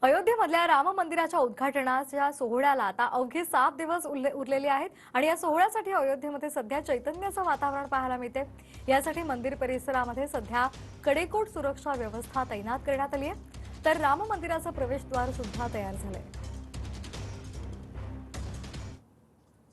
अयोध्येमधल्या राम मंदिराच्या उद्घाटनाच्या सोहळ्याला आता अवघे 7 दिवस उरलेले आहेत आणि या सोहळ्यासाठी अयोध्येमध्ये सध्या चैतन्याचं वातावरण पाहायला मिळते। यासाठी मंदिर परिसरामध्ये सध्या कडेकोट सुरक्षा व्यवस्था तैनात करण्यात आली आहे, तर राम मंदिराचं प्रवेशद्वार सुद्धा तयार झालंय।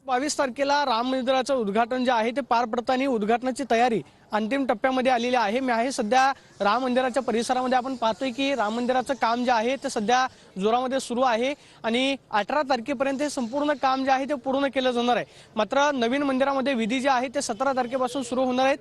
22 तारखेला राम मंदिराचं उद्घाटन जे आहे ते पार पडताना उद्घाटनाची तयारी अंतिम टप्प्यामध्ये आलेली आहे। मी आहे सध्या राम मंदिराच्या परिसरामध्ये। आपण पाहतोय की राम मंदिराचं काम जे आहे ते सध्या जोरामध्ये सुरू आहे आणि 18 तारखेपर्यंत हे संपूर्ण काम जे आहे ते पूर्ण केलं जाणार आहे। मात्र नवीन मंदिरामध्ये विधी जे आहे ते 17 तारखेपासून सुरू होणार आहेत,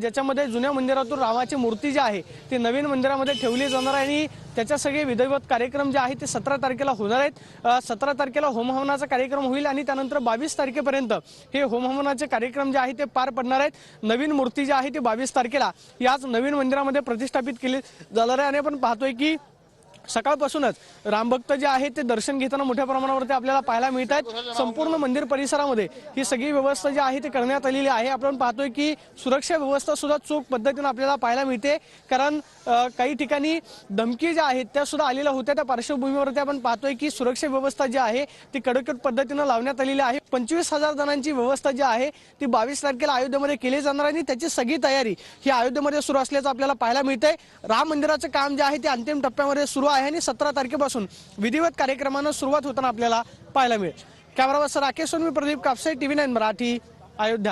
ज्याच्यामध्ये जुन्या मंदिरातून रामाची मूर्ती जी आहे ती नवीन मंदिरामध्ये ठेवली जाणार आहे आणि त्याच्या सगळे विधिवत कार्यक्रम जे आहे ते 17 तारखेला होणार आहेत। 17 तारखेला होमहवनाचा कार्यक्रम होईल आणि त्यानंतर 22 तारखेपर्यंत हे होमहवनाचे कार्यक्रम जे आहे ते पार पडणार आहेत। नवीन मूर्ती जी आहे ती 22 तारखेला याच नवीन मंदिरामध्ये प्रतिष्ठापित केली जाणार आहे आणि आपण पाहतोय की सकाळपासूनच रामभक्त जे आहेत ते दर्शन घेताना मोठ्या प्रमाणावरती आपल्याला पाहायला मिळत आहेत। संपूर्ण मंदिर परिसरामध्ये ही सगळी व्यवस्था जी आहे ती करण्यात आलेली आहे। आपण पाहतोय की सुरक्षा व्यवस्था सुद्धा चोख पद्धतीने आपल्याला पाहायला मिळते, कारण काही ठिकाणी धमकी ज्या आहेत त्या सुद्धा आलेल्या होत्या। त्या पार्श्वभूमीवरती आपण पाहतोय की सुरक्षा व्यवस्था जी आहे ती कडक पद्धतीने लावण्यात आलेली आहे। 25,000 जणांची व्यवस्था जी आहे ती 22 तारखेला अयोध्येमध्ये केली जाणार आहे आणि त्याची सगळी तयारी ही अयोध्येमध्ये सुरू असल्याचं आपल्याला पाहायला मिळतंय। राम मंदिराचं काम जे आहे ते अंतिम टप्प्यामध्ये सुरू आहे आणि 17 तारखेपासून विधिवत कार्यक्रमांना सुरुवात होताना आपल्याला पाहायला मिळेल। Camera person Rakesh Sonvi, Pradeep Kapse, TV9 Marathi, Ayodhya.